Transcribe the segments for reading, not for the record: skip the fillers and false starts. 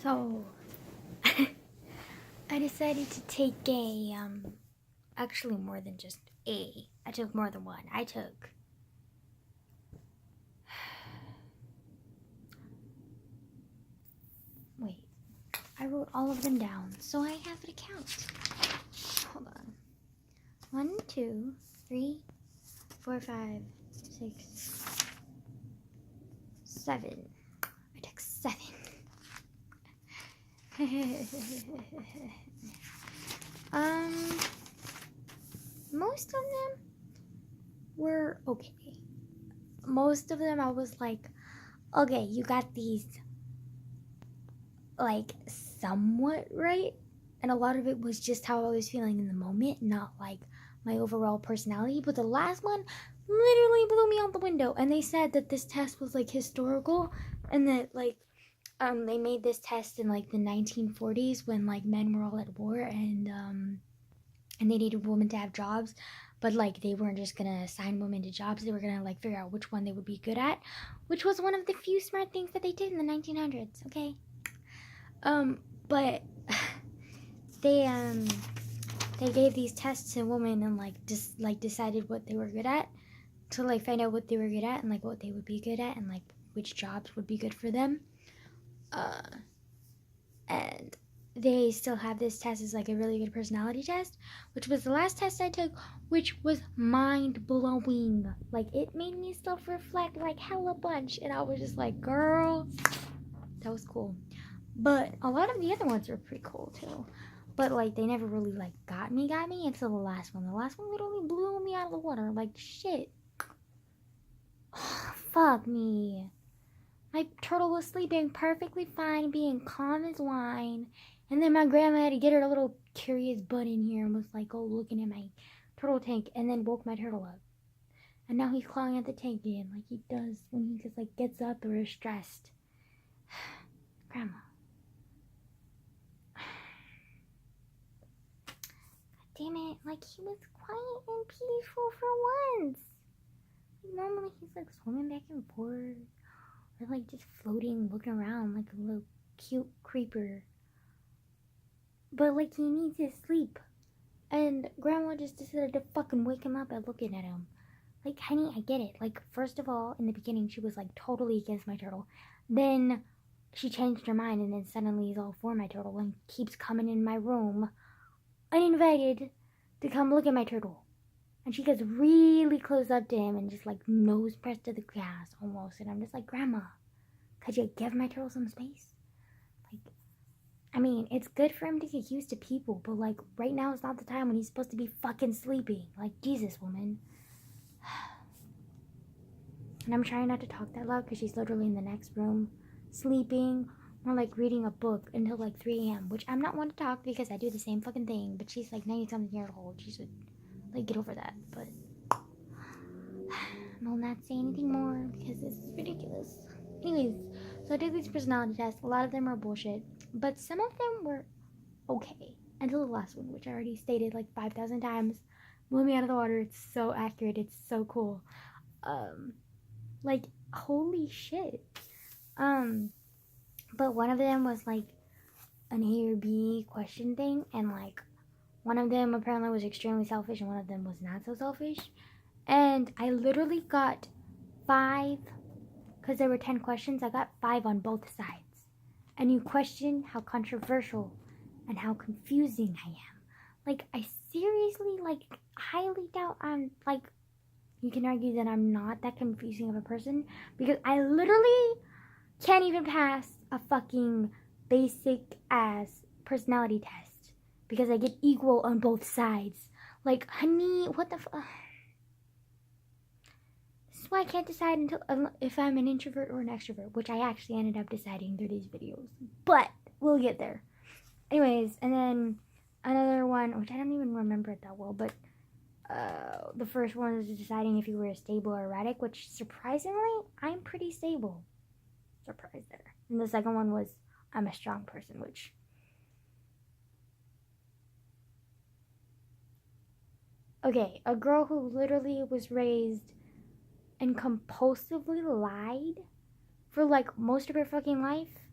So, I decided to take actually more than just I took more than one. Wait, I wrote all of them down, so I have an account. Hold on. 1, 2, 3, 4, 5, 6, 7. I took 7. Most of them were okay. Most of them I was like, okay, you got these like somewhat right, and a lot of it was just how I was feeling in the moment, not like my overall personality. But the last one literally blew me out the window, and they said that this test was like historical, and that like they made this test in like the 1940s when like men were all at war, and they needed women to have jobs, but like they weren't just gonna assign women to jobs, they were gonna like figure out which one they would be good at, which was one of the few smart things that they did in the 1900s. Okay. But they gave these tests to women and like just like decided what they were good at, to like find out what they were good at and like what they would be good at and like which jobs would be good for them. And they still have this test as like a really good personality test, which was the last test I took, which was mind blowing. Like it made me self reflect like hella bunch, and I was just like, girl, that was cool. But a lot of the other ones were pretty cool too. But like they never really like got me until the last one. The last one literally blew me out of the water. Like shit. Fuck me. My turtle was sleeping perfectly fine, being calm as wine. And then my grandma had to get her little curious butt in here and was like, oh, looking at my turtle tank, and then woke my turtle up. And now he's clawing at the tank again, like he does when he just like gets up or is stressed. Grandma. Damn it, like he was quiet and peaceful for once. Like, normally he's like swimming back and forth, or like just floating, looking around like a little cute creeper. But like he needs his sleep. And grandma just decided to fucking wake him up by looking at him. Like, honey, I get it. Like, first of all, in the beginning, she was like totally against my turtle. Then she changed her mind, and then suddenly he's all for my turtle and keeps coming in my room uninvited to come look at my turtle. And she gets really close up to him and just like nose pressed to the grass almost. And I'm just like, Grandma, could you give my turtle some space? Like, I mean, it's good for him to get used to people, but like right now is not the time when he's supposed to be fucking sleeping. Like, Jesus, woman. And I'm trying not to talk that loud because she's literally in the next room sleeping or like reading a book until like 3 a.m. Which I'm not one to talk because I do the same fucking thing, but she's like 90 something years old. She should like get over that. But I'll not say anything more because this is ridiculous. Anyways, so I did these personality tests. A lot of them are bullshit, but some of them were okay. Until the last one, which I already stated like 5,000 times. Blew me out of the water. It's so accurate. It's so cool. Like, holy shit. But one of them was like an A or B question thing, and like one of them apparently was extremely selfish and one of them was not so selfish. And I literally got 5, because there were 10 questions, I got 5 on both sides. And you question how controversial and how confusing I am. Like, I seriously, like, highly doubt I'm, like, you can argue that I'm not that confusing of a person, because I literally can't even pass a fucking basic ass personality test, because I get equal on both sides. Like, honey, what the fuck? This is why I can't decide until if I'm an introvert or an extrovert, which I actually ended up deciding through these videos. But we'll get there. Anyways, and then another one, which I don't even remember it that well, but the first one was deciding if you were stable or erratic, which surprisingly, I'm pretty stable. Surprise there. And the second one was I'm a strong person, which okay, a girl who literally was raised and compulsively lied for like most of her fucking life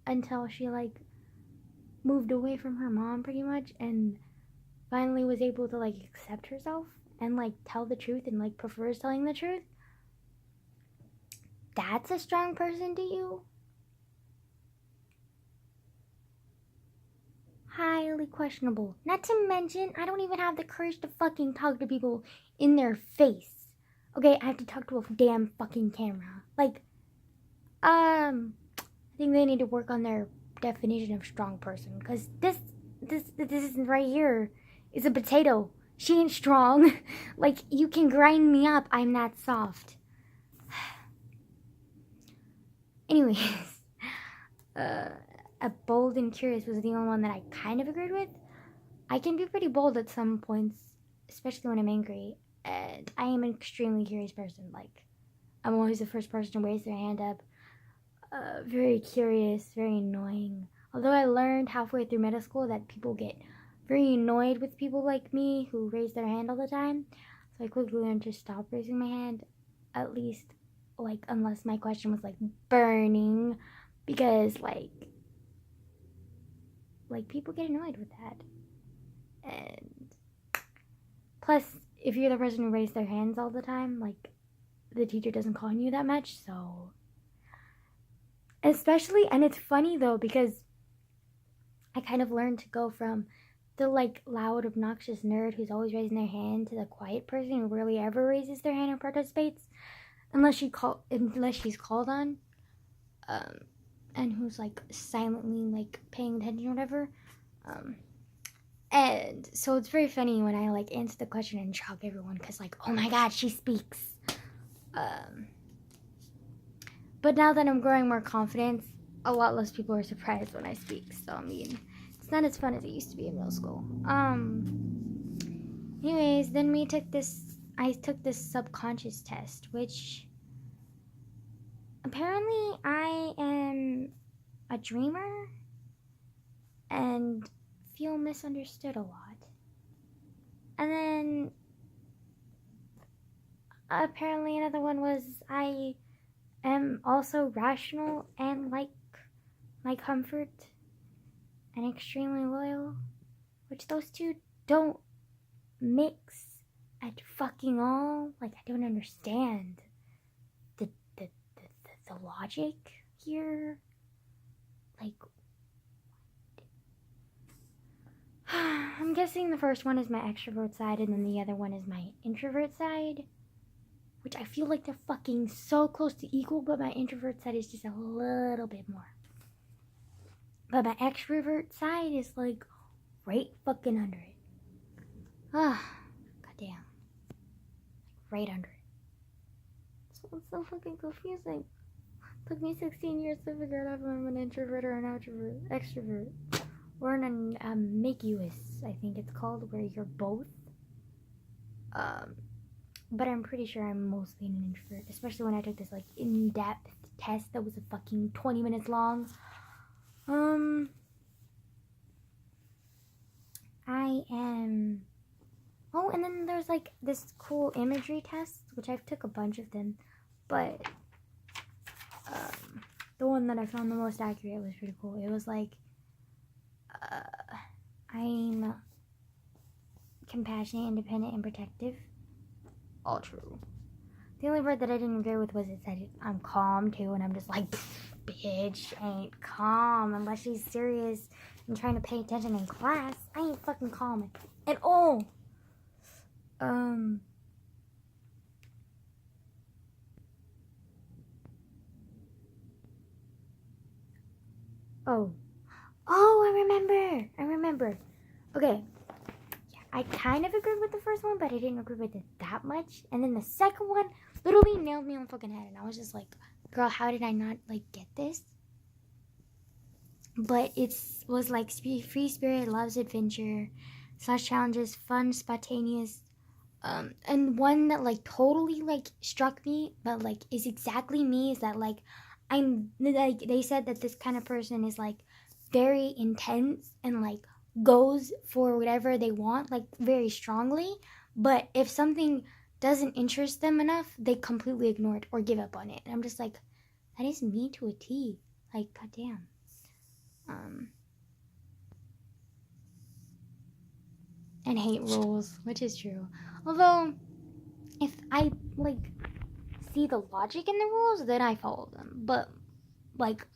until she like moved away from her mom pretty much and finally was able to like accept herself and like tell the truth and like prefers telling the truth. That's a strong person to you? Highly questionable. Not to mention, I don't even have the courage to fucking talk to people in their face. Okay, I have to talk to a damn fucking camera. Like, I think they need to work on their definition of strong person. Because this isn't right here is a potato. She ain't strong. Like, you can grind me up. I'm that soft. Anyways, a bold and curious was the only one that I kind of agreed with. I can be pretty bold at some points, especially when I'm angry. And I am an extremely curious person. Like, I'm always the first person to raise their hand up. Very curious, very annoying. Although I learned halfway through middle school that people get very annoyed with people like me who raise their hand all the time. So I quickly learned to stop raising my hand, at least, like, unless my question was, like, burning. Because, like, people get annoyed with that. And plus, if you're the person who raised their hands all the time, like, the teacher doesn't call on you that much, so... Especially, and it's funny, though, because I kind of learned to go from the, like, loud, obnoxious nerd who's always raising their hand to the quiet person who rarely ever raises their hand and participates, unless she's called on, and who's, like, silently, like, paying attention or whatever, and so it's very funny when I, like, answer the question and shock everyone, because, like, oh my god, she speaks, but now that I'm growing more confidence, a lot less people are surprised when I speak, so, I mean, it's not as fun as it used to be in middle school. Anyways, then I took this subconscious test, which, apparently I am a dreamer, and feel misunderstood a lot. And then, apparently another one was I am also rational and like my comfort and extremely loyal, which those two don't mix at fucking all. Like, I don't understand the logic here. Like, I'm guessing the first one is my extrovert side and then the other one is my introvert side, which I feel like they're fucking so close to equal, but my introvert side is just a little bit more. But my extrovert side is like right fucking under it. Goddamn. Right under it. So it's so fucking confusing. It took me 16 years to figure out if I'm an introvert or an extrovert. Or an ambiguous, I think it's called, where you're both. But I'm pretty sure I'm mostly an introvert, especially when I took this, like, in-depth test that was a fucking 20 minutes long. I am... Oh, and then there's, like, this cool imagery test, which I've took a bunch of them, but, the one that I found the most accurate was pretty cool. It was, like, I'm compassionate, independent, and protective. All true. The only part that I didn't agree with was it said I'm calm too, and I'm just like, bitch ain't calm unless she's serious and trying to pay attention in class. I ain't fucking calm at all. Oh, I remember. Okay. Yeah, I kind of agreed with the first one, but I didn't agree with it that much. And then the second one literally nailed me on the fucking head. And I was just like, girl, how did I not, like, get this? But it was, like, free spirit, loves adventure, / challenges, fun, spontaneous. And one that, like, totally, like, struck me, but, like, is exactly me, is that, like, I'm, like, they said that this kind of person is, like, very intense and, like, goes for whatever they want, like, very strongly, but if something doesn't interest them enough, they completely ignore it or give up on it. And I'm just like, that is me to a T. Like, goddamn. And hate rules, which is true. Although, if I like see the logic in the rules, then I follow them. But like,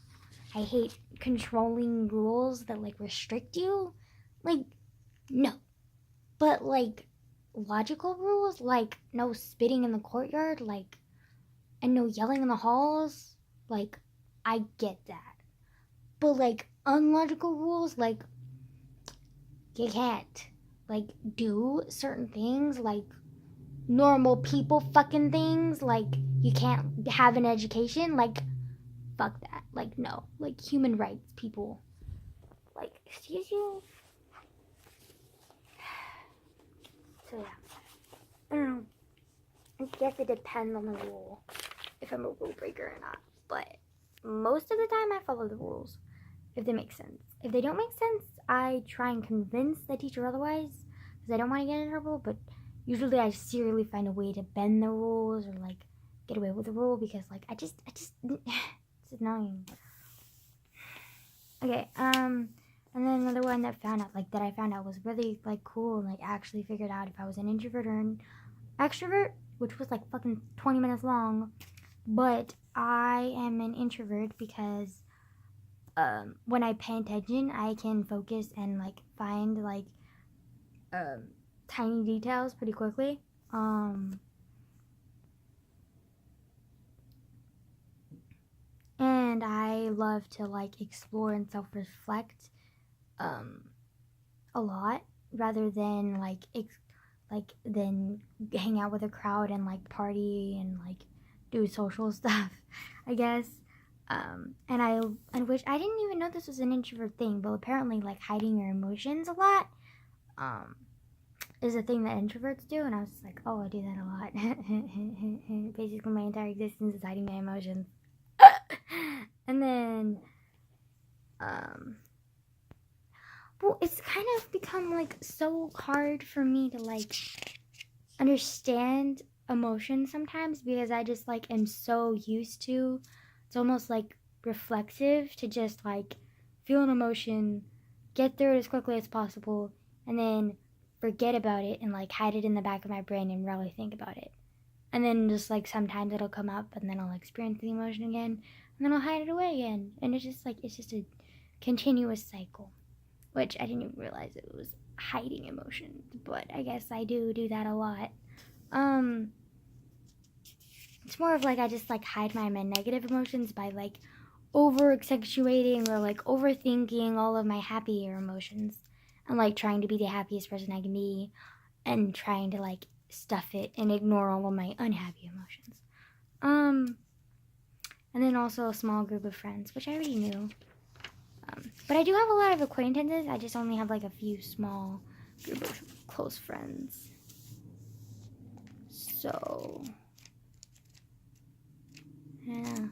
I hate controlling rules that like restrict you. Like, no. But like, logical rules, like no spitting in the courtyard, like, and no yelling in the halls, like, I get that. But like, unlogical rules, like, you can't like do certain things, like normal people fucking things, like you can't have an education, like fuck that, like no, like human rights people, like excuse you. So yeah, I don't know, I guess it depends on the rule if I'm a rule breaker or not, but most of the time I follow the rules if they make sense. If they don't make sense, I try and convince the teacher otherwise because I don't want to get in trouble, but usually I seriously find a way to bend the rules or like get away with the rule because like I just it's annoying. Okay, and then another one that I found out was really like cool and like actually figured out if I was an introvert or an extrovert, which was like fucking 20 minutes long, but I am an introvert because when I pay attention, I can focus and like find like tiny details pretty quickly. And I love to like explore and self-reflect a lot rather than like then hang out with a crowd and like party and like do social stuff, I guess. And which I didn't even know this was an introvert thing, but apparently like hiding your emotions a lot is a thing that introverts do, and I was just like, oh, I do that a lot. Basically my entire existence is hiding my emotions. And then well, it's kind of become like so hard for me to like understand emotion sometimes because I just like am so used to, it's almost like reflexive to just like feel an emotion, get through it as quickly as possible, and then forget about it and like hide it in the back of my brain and really think about it. And then just like sometimes it'll come up and then I'll experience the emotion again and then I'll hide it away again. And it's just a continuous cycle, which I didn't even realize it was hiding emotions, but I guess I do that a lot. It's more of like I just like hide my negative emotions by like over accentuating or like overthinking all of my happier emotions and like trying to be the happiest person I can be and trying to like stuff it and ignore all of my unhappy emotions. And then also a small group of friends, which I already knew. But I do have a lot of acquaintances. I just only have like a few small group of close friends. So, yeah.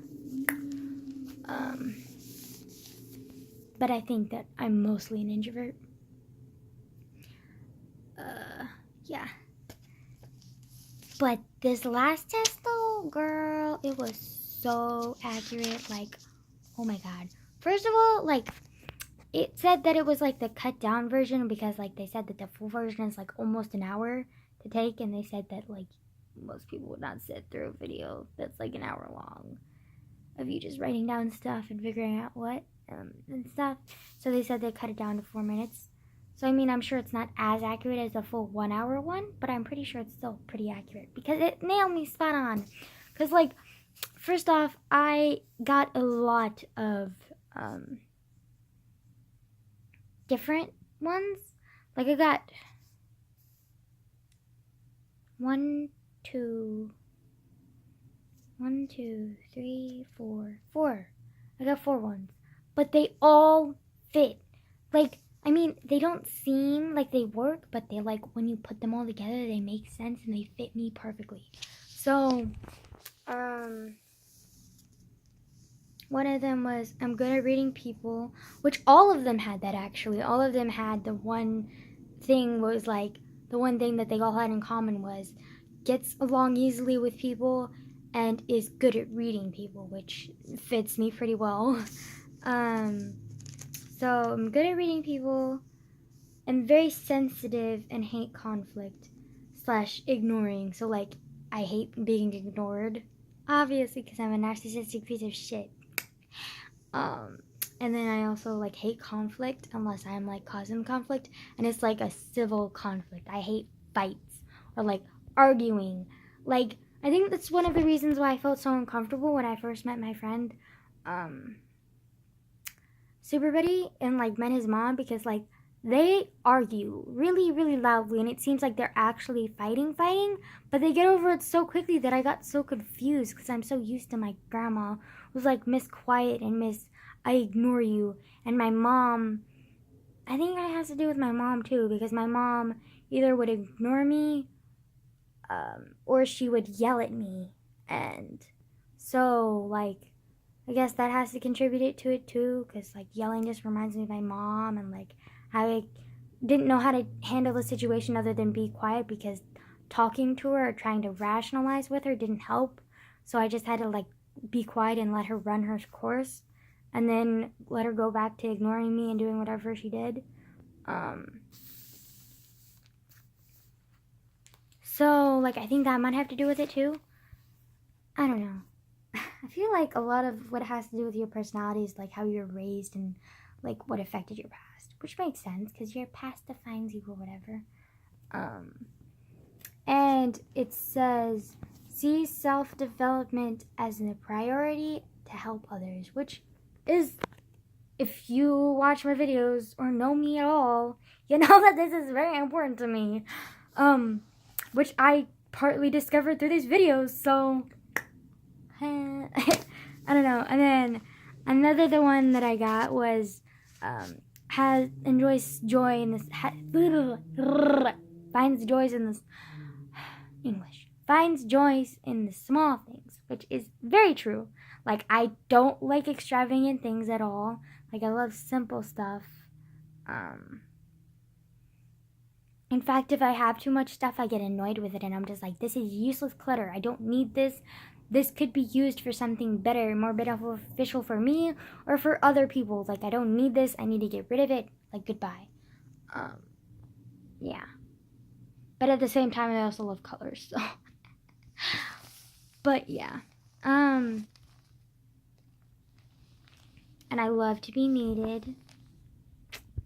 But I think that I'm mostly an introvert. Yeah. But this last test though, girl, it was so accurate. Like, oh my god. First of all, like, it said that it was like the cut down version because like they said that the full version is like almost an hour to take, and they said that like most people would not sit through a video that's like an hour long of you just writing down stuff and figuring out what and stuff. So they said they cut it down to 4 minutes. So I mean, I'm sure it's not as accurate as the full 1 hour one, but I'm pretty sure it's still pretty accurate because it nailed me spot on. Because like, first off, I got a lot of different ones. Like I got 4. I got 4 ones, but they all fit. Like, I mean, they don't seem like they work, but they like when you put them all together, they make sense and they fit me perfectly. So, one of them was I'm good at reading people, which all of them had that actually. All of them had the one thing was like, the one thing that they all had in common was gets along easily with people and is good at reading people, which fits me pretty well. So I'm good at reading people. I'm very sensitive and hate conflict / ignoring. So like I hate being ignored, obviously, because I'm a narcissistic piece of shit. And then I also like hate conflict unless I'm like causing conflict, and it's like a civil conflict. I hate fights or like arguing. Like I think that's one of the reasons why I felt so uncomfortable when I first met my friend, Super Buddy, and like met his mom, because like they argue really, really loudly, and it seems like they're actually fighting, but they get over it so quickly that I got so confused because I'm so used to my grandma who's like Miss Quiet and Miss I ignore you, and my mom. I think that has to do with my mom too, because my mom either would ignore me, or she would yell at me, and so like I guess that has to contribute to it too, because like yelling just reminds me of my mom, and like how I didn't know how to handle the situation other than be quiet, because talking to her or trying to rationalize with her didn't help. So I just had to like be quiet and let her run her course, and then let her go back to ignoring me and doing whatever she did. So like I think that might have to do with it too. I don't know. I feel like a lot of what has to do with your personality is like how you're raised and like what affected your past, which makes sense because your past defines you or whatever. And it says, see self-development as a priority to help others, which is, if you watch my videos or know me at all, you know that this is very important to me, which I partly discovered through these videos, so I don't know. And then another the one that I got was enjoys joy in this finds joys in this finds joys in the small things, which is very true. Like I don't like extravagant things at all. Like I love simple stuff. In fact, if I have too much stuff, I get annoyed with it, and I'm just like, this is useless clutter. I don't need this. This could be used for something better, more beneficial for me or for other people. Like, I don't need this. I need to get rid of it. Like, goodbye. Yeah. But at the same time, I also love colors, so. But yeah. And I love to be needed.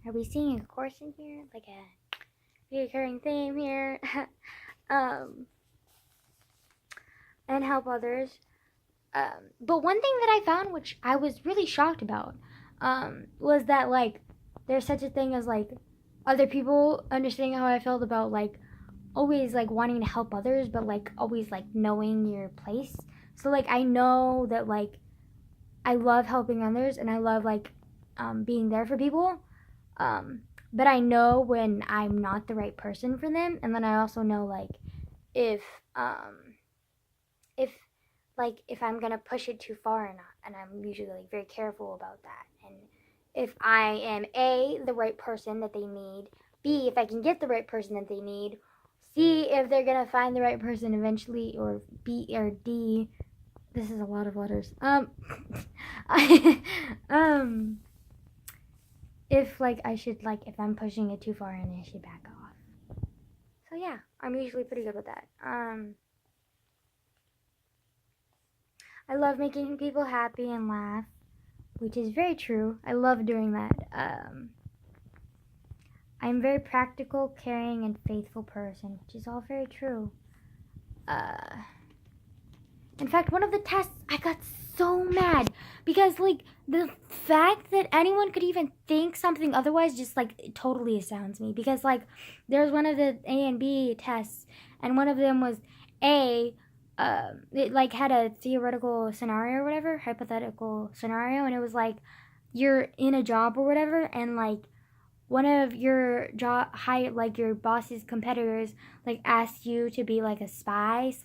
Are we seeing a course in here? Like a recurring theme here. And help others. But one thing that I found, which I was really shocked about, was that like there's such a thing as like other people understanding how I felt about like always like wanting to help others, but like always like knowing your place. So like I know that like I love helping others, and I love like being there for people. But I know when I'm not the right person for them, and then I also know like if I'm gonna push it too far or not, and I'm usually like very careful about that. And if I am A, the right person that they need, B, if I can get the right person that they need, C, if they're gonna find the right person eventually, or B or D. This is a lot of letters. If like I should like if I'm pushing it too far, and I should back off. So yeah, I'm usually pretty good with that. I love making people happy and laugh, which is very true. I love doing that. I'm a very practical, caring, and faithful person, which is all very true. In fact, one of the tests, I got so mad because, like, the fact that anyone could even think something otherwise just, like, totally astounds me. Because, like, there's one of the A and B tests, and one of them was A, it, like, had a theoretical scenario or whatever, hypothetical scenario, and it was, like, you're in a job or whatever, and, like, one of your your boss's competitors, like, asks you to be, like, a spy /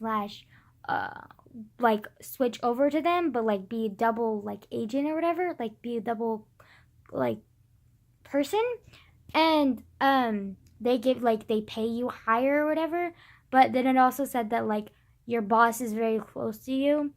like switch over to them, but like be a double like agent or whatever, like be a double like person, and they give like they pay you higher or whatever. But then it also said that like your boss is very close to you,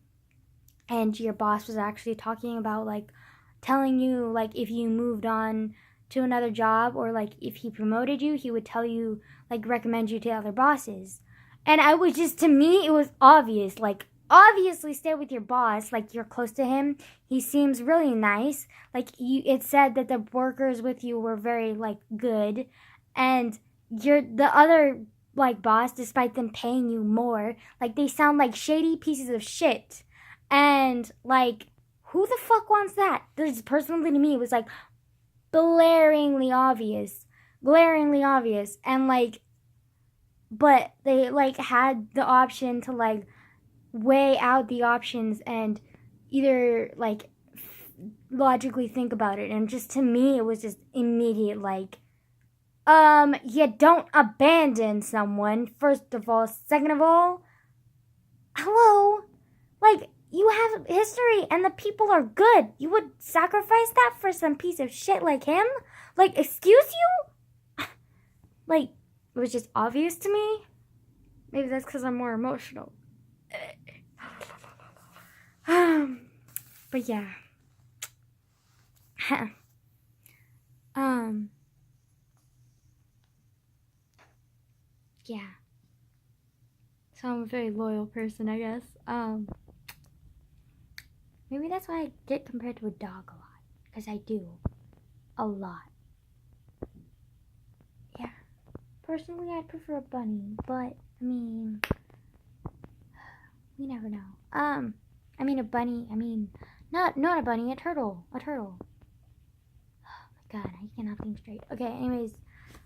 and your boss was actually talking about like telling you, like, if you moved on to another job, or like if he promoted you, he would tell you, like, recommend you to other bosses. And I was just, to me, it was obvious, like, obviously stay with your boss, like, you're close to him, he seems really nice, like, it said that the workers with you were very, like, good, and you're the other, like, boss, despite them paying you more, like, they sound like shady pieces of shit. And, like, who the fuck wants that? This, personally, to me, it was like glaringly obvious, and like, but they, like, had the option to, like, weigh out the options and either, like, logically think about it. And just, to me, it was just immediate, like, you don't abandon someone, first of all. Second of all, hello, like, you have history and the people are good. You would sacrifice that for some piece of shit like him? Like, excuse you? Like, it was just obvious to me. Maybe that's because I'm more emotional. But yeah. Yeah. So I'm a very loyal person, I guess. Maybe that's why I get compared to a dog a lot. Because I do. A lot. Yeah. Personally, I'd prefer a bunny. But, I mean, we never know. I mean a bunny. I mean, not a bunny, a turtle. A turtle. Oh my god, I cannot think straight. Okay, anyways.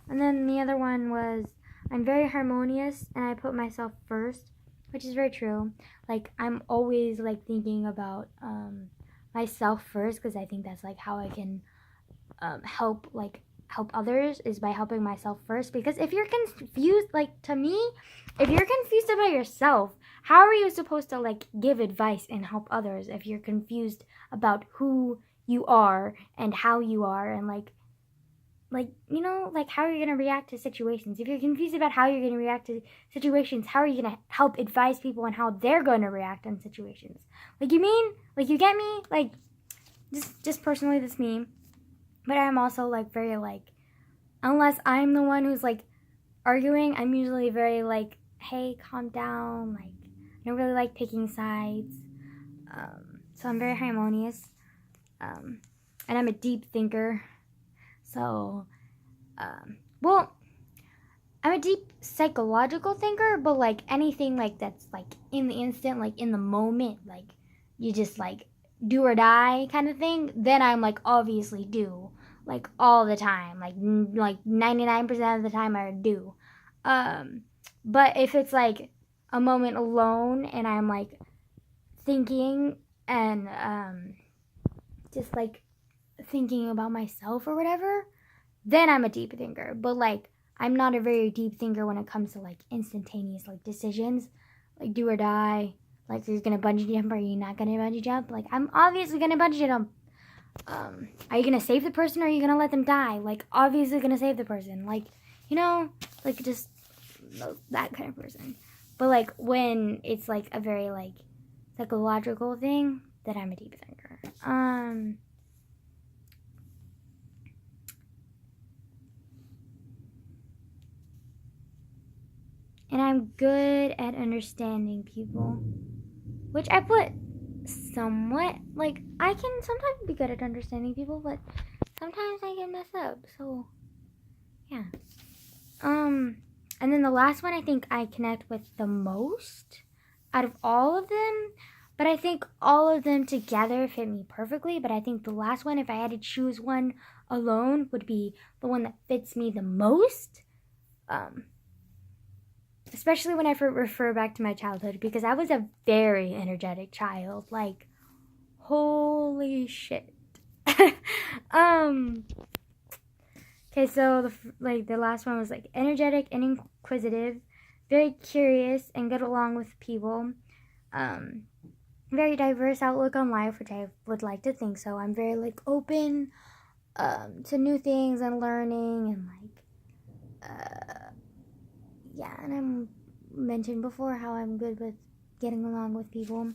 And then the other one was, I'm very harmonious and I put myself first, which is very true. Like, I'm always, like, thinking about myself first, because I think that's, like, how I can help others, is by helping myself first. Because if you're confused, like, to me, if you're confused about yourself, how are you supposed to, like, give advice and help others if you're confused about who you are and how you are, and like, you know, like, how are you going to react to situations? If you're confused about how you're going to react to situations, how are you going to help advise people on how they're going to react in situations? Like, you mean? Like, you get me? Like, just personally, that's me. But I'm also, like, very, like, unless I'm the one who's, like, arguing, I'm usually very, like, hey, calm down. Like, I don't really like picking sides. So I'm very harmonious. And I'm a deep thinker. So, well, I'm a deep psychological thinker, but, like, anything, like, that's, like, in the instant, like, in the moment, like, you just, like, do or die kind of thing, then I'm, like, obviously do, like, all the time, like 99% of the time I do. But if it's, like, a moment alone and I'm, like, thinking and, just, like, thinking about myself or whatever, then I'm a deep thinker. But, like, I'm not a very deep thinker when it comes to, like, instantaneous, like, decisions, like, do or die, like, you're gonna bungee jump or are you not gonna bungee jump? Like, I'm obviously gonna bungee jump. Are you gonna save the person or are you gonna let them die? Like, obviously gonna save the person. Like, you know, like, just that kind of person. But, like, when it's, like, a very, like, psychological thing, then I'm a deep thinker. And I'm good at understanding people, which I put somewhat, like, I can sometimes be good at understanding people, but sometimes I can mess up, so, yeah. And then the last one I think I connect with the most out of all of them, but I think all of them together fit me perfectly, but I think the last one, if I had to choose one alone, would be the one that fits me the most. Especially when I refer back to my childhood, because I was a very energetic child. Like, holy shit. Okay, so the last one was, like, energetic and inquisitive, very curious and get along with people. Very diverse outlook on life, which I would like to think so. I'm very, like, open to new things and learning, and, like, yeah, and I'm mentioned before how I'm good with getting along with people.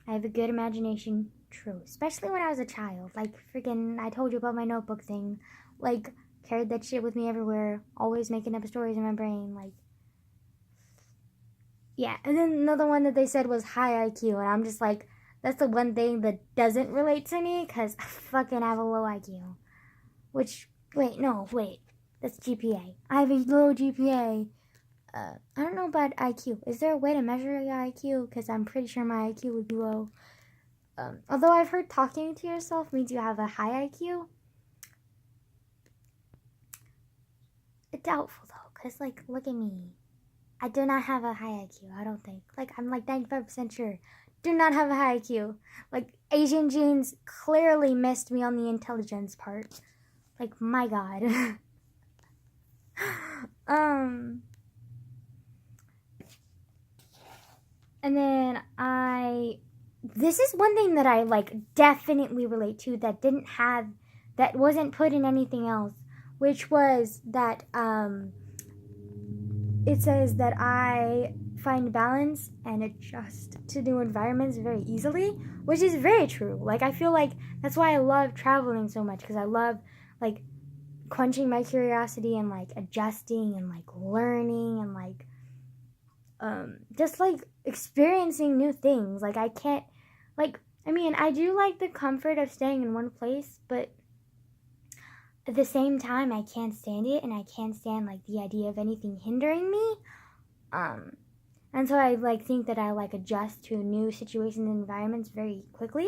I have a good imagination. True. Especially when I was a child. Like, freaking, I told you about my notebook thing. Like, carried that shit with me everywhere. Always making up stories in my brain. Like, yeah. And then another one that they said was high IQ. And I'm just like, that's the one thing that doesn't relate to me. Because I fucking have a low IQ. Which, wait. That's GPA. I have a low GPA. I don't know about IQ. Is there a way to measure your IQ? Because I'm pretty sure my IQ would be low. Although I've heard talking to yourself means you have a high IQ. It's doubtful though, because like, look at me. I do not have a high IQ, I don't think. Like, I'm like 95% sure. Do not have a high IQ. Like, Asian genes clearly missed me on the intelligence part. Like, my god. And then this is one thing that I like definitely relate to that wasn't put in anything else, which was that it says that I find balance and adjust to new environments very easily, which is very true. Like, I feel like that's why I love traveling so much, because I love like quenching my curiosity and like adjusting and like learning and like just like experiencing new things. Like, I can't, like, I mean, I do like the comfort of staying in one place, but at the same time, I can't stand it, and I can't stand like the idea of anything hindering me. And so I like think that I like adjust to new situations and environments very quickly.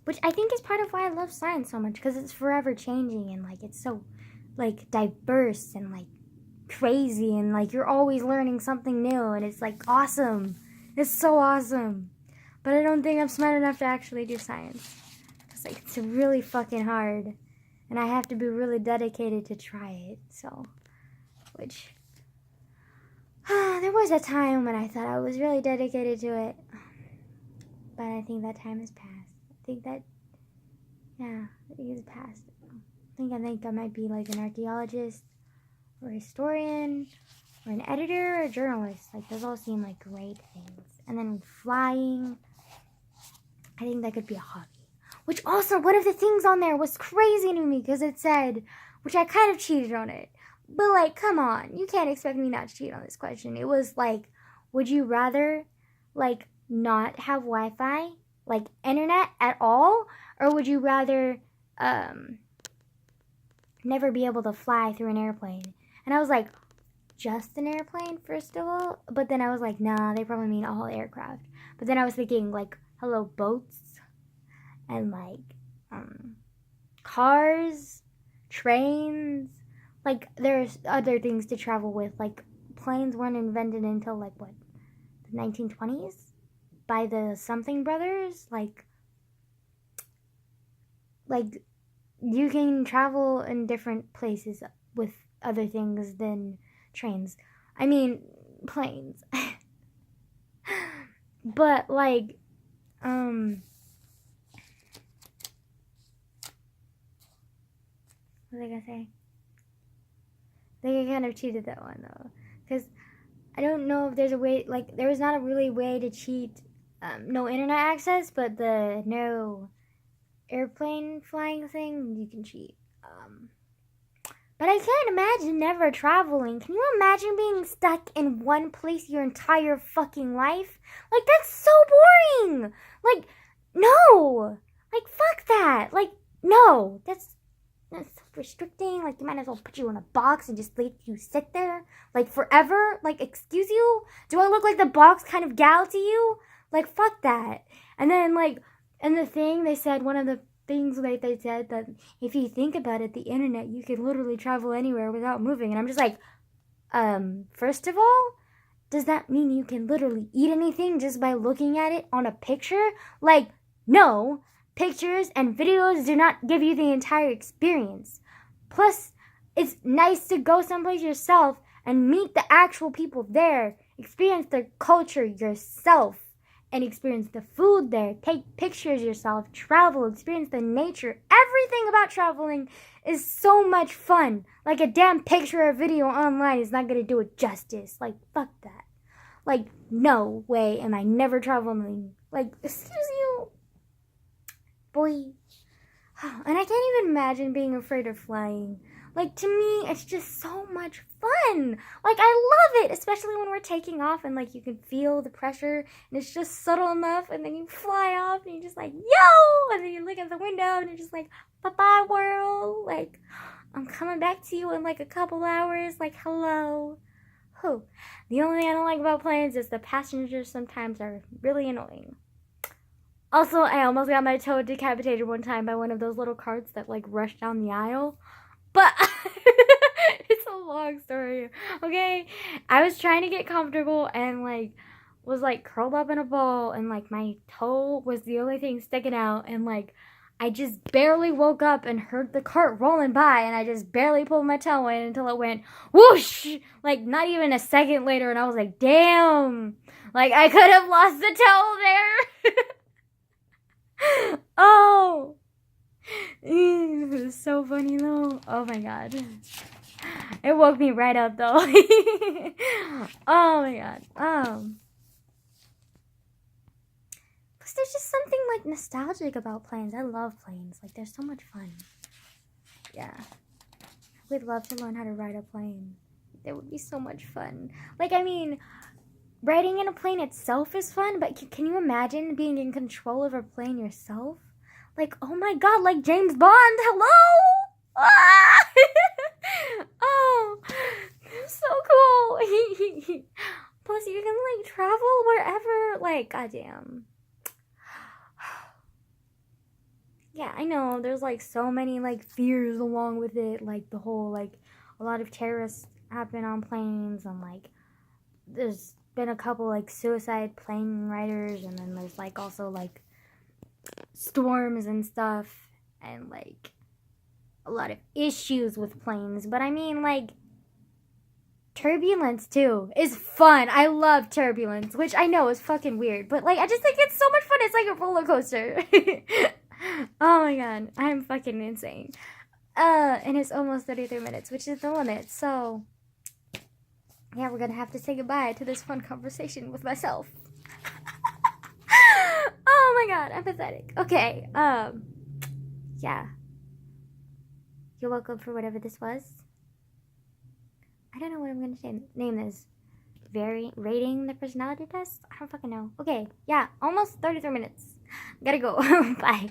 Which I think is part of why I love science so much, because it's forever changing and like it's so like diverse and like crazy, and like you're always learning something new, and it's like awesome. It's so awesome. But I don't think I'm smart enough to actually do science, because like it's really fucking hard, and I have to be really dedicated to try it. So, which there was a time when I thought I was really dedicated to it, but I think that time has passed. I think it's past. I think I might be like an archaeologist or a historian or an editor or a journalist. Like, those all seem like great things. And then flying, I think that could be a hobby. Which also, one of the things on there was crazy to me, because it said, which I kind of cheated on it, but like, come on, you can't expect me not to cheat on this question. It was like, would you rather like not have Wi-Fi, like internet at all, or would you rather never be able to fly through an airplane? And I was like, just an airplane, first of all? But then I was like, nah, they probably mean all aircraft. But then I was thinking, like, hello, boats, and like cars, trains. Like, there's other things to travel with. Like, planes weren't invented until like what, the 1920s by the something brothers. Like you can travel in different places with other things than trains. I mean, planes. But like what was I gonna say? I think I kind of cheated that one though, because I don't know if there's a way, like, there was not a really way to cheat no internet access, but the no airplane flying thing, you can cheat. But I can't imagine never traveling. Can you imagine being stuck in one place your entire fucking life? Like, that's so boring! Like, no! Like, fuck that! Like, no! That's restricting. Like, you might as well put you in a box and just let you sit there, like, forever. Like, excuse you? Do I look like the box kind of gal to you? Like, fuck that. And then, like, and the thing, they said, one of the things that they said, that if you think about it, the internet, you can literally travel anywhere without moving. And I'm just like, first of all, does that mean you can literally eat anything just by looking at it on a picture? Like, no. Pictures and videos do not give you the entire experience. Plus, it's nice to go someplace yourself and meet the actual people there, experience their culture yourself, and experience the food there, take pictures yourself, travel, experience the nature. Everything about traveling is so much fun. Like, a damn picture or video online is not going to do it justice. Like, fuck that. Like, no way am I never traveling. Like, excuse you, boy. And I can't even imagine being afraid of flying. Like, to me, it's just so much fun. Like, I love it, especially when we're taking off and, like, you can feel the pressure and it's just subtle enough, and then you fly off and you're just like, yo! And then you look at the window and you're just like, bye-bye, world. Like, I'm coming back to you in, like, a couple hours. Like, hello. Whew. The only thing I don't like about planes is the passengers sometimes are really annoying. Also, I almost got my toe decapitated one time by one of those little carts that, like, rushed down the aisle. But it's a long story, okay? I was trying to get comfortable and, like, was, like, curled up in a ball, and, like, my toe was the only thing sticking out, and, like, I just barely woke up and heard the cart rolling by, and I just barely pulled my toe in until it went whoosh! Like, not even a second later, and I was like, damn! Like, I could have lost the toe there! Oh! It was so funny though. Oh my god. It woke me right up though. Oh my god. Plus there's just something like nostalgic about planes. I love planes. Like, they're so much fun. Yeah. I would love to learn how to ride a plane. That would be so much fun. Like, I mean, riding in a plane itself is fun, but can you imagine being in control of a plane yourself? Like, oh my god, like James Bond, hello? Ah! Oh, so cool. Plus, you can, like, travel wherever, like, goddamn. Yeah, I know, there's, like, so many, like, fears along with it. Like, the whole, like, a lot of terrorists happen on planes, and, like, there's been a couple, like, suicide plane riders, and then there's, like, also, like, storms and stuff, and, like, a lot of issues with planes. But I mean, like, turbulence too is fun. I love turbulence, which I know is fucking weird, but, like, I just think it's so much fun. It's like a roller coaster. Oh my god, I'm fucking insane. And it's almost 33 minutes, which is the limit. So yeah, we're gonna have to say goodbye to this fun conversation with myself. Oh my god, I'm pathetic. Okay, yeah. You're welcome for whatever this was. I don't know what I'm gonna name this. Rating the personality test? I don't fucking know. Okay, yeah, almost 33 minutes. Gotta go. Bye.